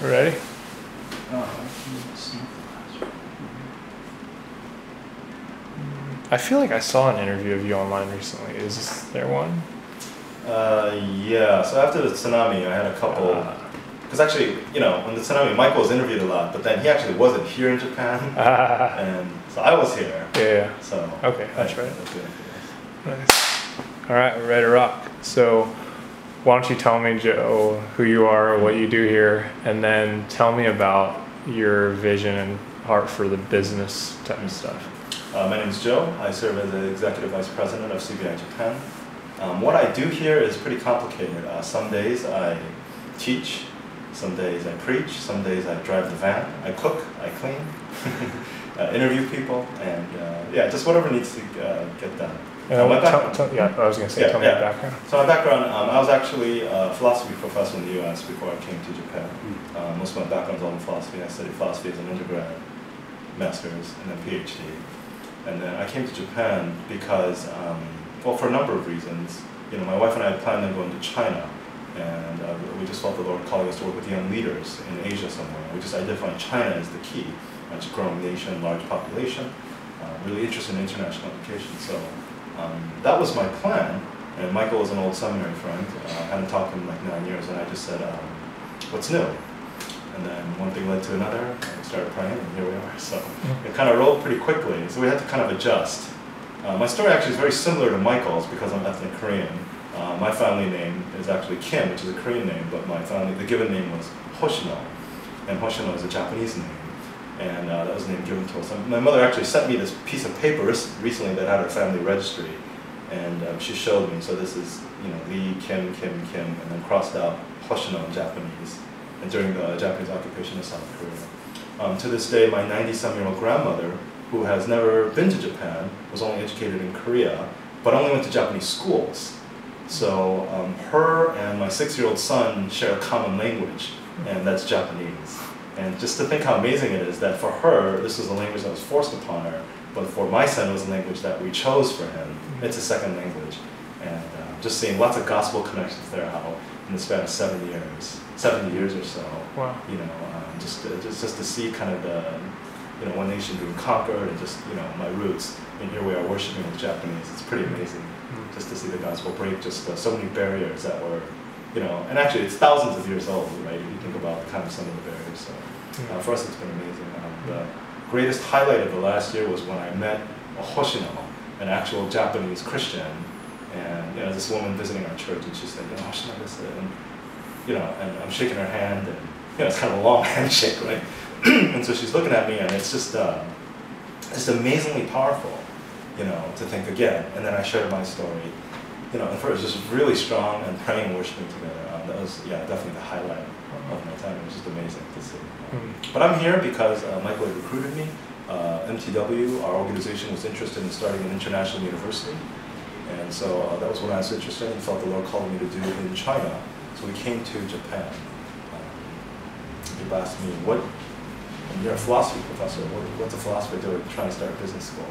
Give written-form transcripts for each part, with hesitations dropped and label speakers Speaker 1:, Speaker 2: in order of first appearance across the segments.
Speaker 1: Ready? I feel like I saw an interview of you online recently. Is there one?
Speaker 2: Yeah, so after the tsunami, I had a couple, because actually, you know, when the tsunami, Michael was interviewed a lot, but then he actually wasn't here in Japan, and so I was here.
Speaker 1: Yeah.
Speaker 2: So.
Speaker 1: Okay, that's right.
Speaker 2: That's good.
Speaker 1: Nice. All right, we're ready to rock. So, why don't you tell me, Joe, who you are, what you do here, and then tell me about your vision and heart for the business type of stuff.
Speaker 2: My name is Joe. I serve as the Executive Vice President of CBI Japan. What I do here is pretty complicated. Some days I teach, some days I preach, some days I drive the van, I cook, I clean, interview people, and yeah, just whatever needs to get done.
Speaker 1: Yeah, I was going to say, tell me your background.
Speaker 2: So my background, I was actually a philosophy professor in the US before I came to Japan. Most of my background is all in philosophy. I studied philosophy as an undergrad, master's, and then PhD. And then I came to Japan because, well, for a number of reasons. You know, my wife and I had planned on going to China, and we just felt the Lord calling us to work with young leaders in Asia somewhere. We just identified China as the key. It's a growing nation, large population, really interested in international education. So that was my plan. And Michael was an old seminary friend. I hadn't talked to him in like 9 years, and I just said, what's new? And then one thing led to another, and we started praying, and here we are. So it kind of rolled pretty quickly, so we had to kind of adjust. My story actually is very similar to Michael's because I'm ethnic Korean. My family name is actually Kim, which is a Korean name, but my family, the given name was Hoshino. And Hoshino is a Japanese name. And that was the name given to us. My mother actually sent me this piece of paper recently that had her family registry. And she showed me, so this is, you know, Lee, Kim, Kim, Kim, and then crossed out Hoshino in Japanese. And during the Japanese occupation of South Korea. To this day, my 90-some-year-old grandmother, who has never been to Japan, was only educated in Korea, but only went to Japanese schools. So her and my 6-year-old son share a common language, and that's Japanese. And just to think how amazing it is that for her, this was a language that was forced upon her, but for my son, it was a language that we chose for him. It's a second language. And just seeing lots of gospel connections there, how in the span of 7 years or so,
Speaker 1: wow.
Speaker 2: You know, just to see kind of the, you know, one nation being conquered, and just, you know, my roots, and here we are worshiping with Japanese. It's pretty amazing just to see the gospel break just so many barriers that were, you know, and actually it's thousands of years old, right? If you think about kind of some of the barriers. So for us, it's been amazing. The greatest highlight of the last year was when I met a Hoshino, an actual Japanese Christian, and you know, this woman visiting our church, and she said, you know, Hoshino, this, and you know, and I'm shaking her hand, and you know, it's kind of a long handshake, right? And so she's looking at me, and it's just amazingly powerful, you know, to think again. And then I shared my story, you know, and first just really strong and praying and worshiping together. That was, yeah, definitely the highlight of my time. It was just amazing to see. But I'm here because Michael had recruited me. MTW, our organization, was interested in starting an international university. And so that was what I was interested in and felt the Lord called me to do in China. So we came to Japan. People asked me, you're a philosophy professor, what's a philosopher doing trying to start a business school?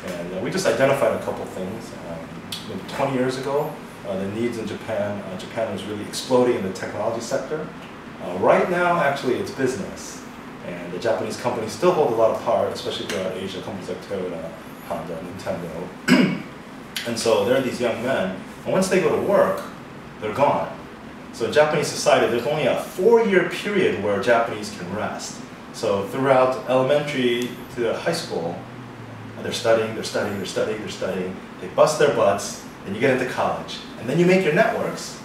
Speaker 2: And we just identified a couple things. Maybe 20 years ago, the needs in Japan, Japan was really exploding in the technology sector. Right now, actually, it's business. And the Japanese companies still hold a lot of power, especially throughout Asia, companies like Toyota, Honda, Nintendo. And so there are these young men, and once they go to work, they're gone. So in Japanese society, there's only a 4-year period where Japanese can rest. So throughout elementary to high school, they're studying, they're studying, they're studying, they're studying. They bust their butts, then you get into college. And then you make your networks.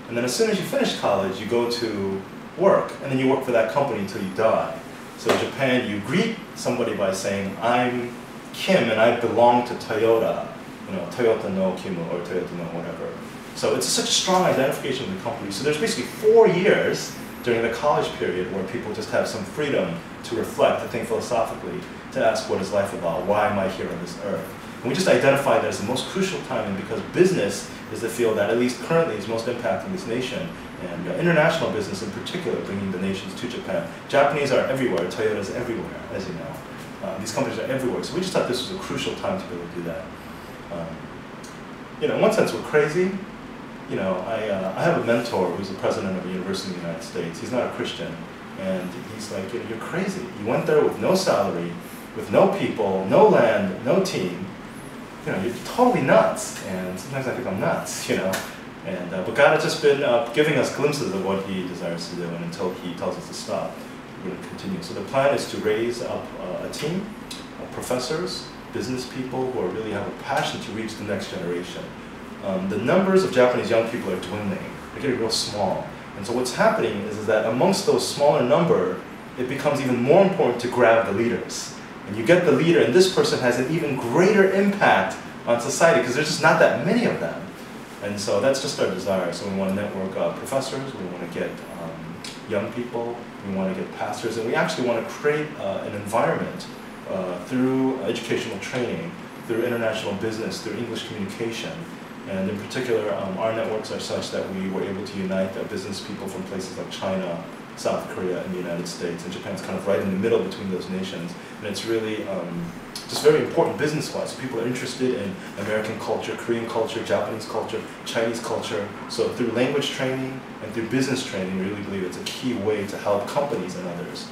Speaker 2: And then as soon as you finish college, you go to work. And then you work for that company until you die. So in Japan, you greet somebody by saying, I'm Kim and I belong to Toyota. You know, Toyota no Kimu or Toyota no whatever. So it's such a strong identification with the company. So there's basically 4 years during the college period where people just have some freedom to reflect, to think philosophically, to ask what is life about, why am I here on this earth? And we just identified that as the most crucial time, and because business is the field that at least currently is most impacting this nation, and international business in particular, bringing the nations to Japan. Japanese are everywhere, Toyota's everywhere, as you know. These companies are everywhere, so we just thought this was a crucial time to be able to do that. You know, in one sense we're crazy, I have a mentor who's the president of a university in the United States. He's not a Christian, and he's like, you're crazy. You went there with no salary, with no people, no land, no team. You're totally nuts. And sometimes I think I'm nuts, And but God has just been giving us glimpses of what He desires to do, and until He tells us to stop, we're going to continue. So the plan is to raise up a team of professors, business people who really have a passion to reach the next generation. The numbers of Japanese young people are dwindling. They're getting real small. And so what's happening is that amongst those smaller number, it becomes even more important to grab the leaders. And you get the leader, and this person has an even greater impact on society because there's just not that many of them. And so that's just our desire. So we want to network professors, we want to get young people, we want to get pastors, and we actually want to create an environment through educational training, through international business, through English communication. And in particular, our networks are such that we were able to unite business people from places like China, South Korea, and the United States. And Japan's kind of right in the middle between those nations. And it's really just very important business-wise. So people are interested in American culture, Korean culture, Japanese culture, Chinese culture. So through language training and through business training, we really believe it's a key way to help companies and others.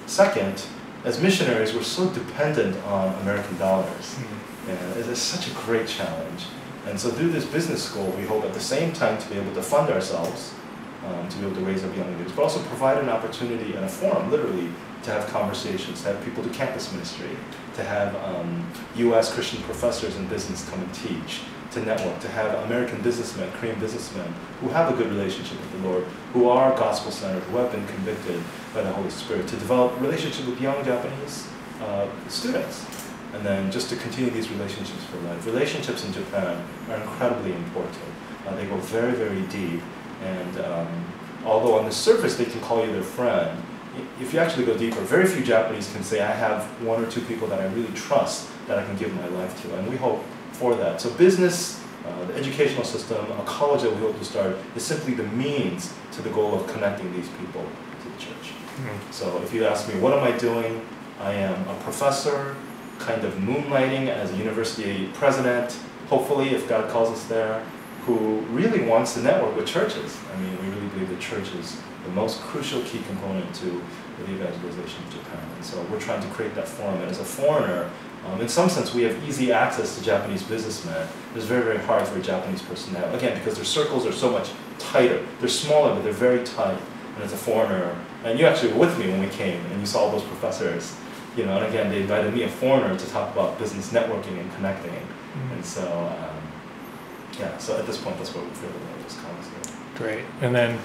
Speaker 2: Second, as missionaries, we're so dependent on American dollars. And it is such a great challenge. And so through this business school, we hope at the same time to be able to fund ourselves, to be able to raise up young leaders, but also provide an opportunity and a forum, literally, to have conversations, to have people do campus ministry, to have U.S. Christian professors in business come and teach, to network, to have American businessmen, Korean businessmen, who have a good relationship with the Lord, who are gospel-centered, who have been convicted by the Holy Spirit, to develop relationship with young Japanese students. And then just to continue these relationships for life. Relationships in Japan are incredibly important. They go very, very deep. And although on the surface they can call you their friend, if you actually go deeper, very few Japanese can say, I have one or two people that I really trust that I can give my life to. And we hope for that. So business, the educational system, a college that we hope to start is simply the means to the goal of connecting these people to the church. So if you ask me, what am I doing? I am a professor, kind of moonlighting as a university president, hopefully if God calls us there, who really wants to network with churches. I mean, we really believe the church is the most crucial key component to the evangelization of Japan. And so we're trying to create that forum. And as a foreigner, in some sense, we have easy access to Japanese businessmen. It's very, very hard for a Japanese person to have, again, because their circles are so much tighter. They're smaller, but they're very tight. And as a foreigner, and you actually were with me when we came, and you saw all those professors, and again, they invited me, a foreigner, to talk about business networking and connecting. And so, so at this point, that's what we feel the Lord is calling us to.
Speaker 1: Great. And then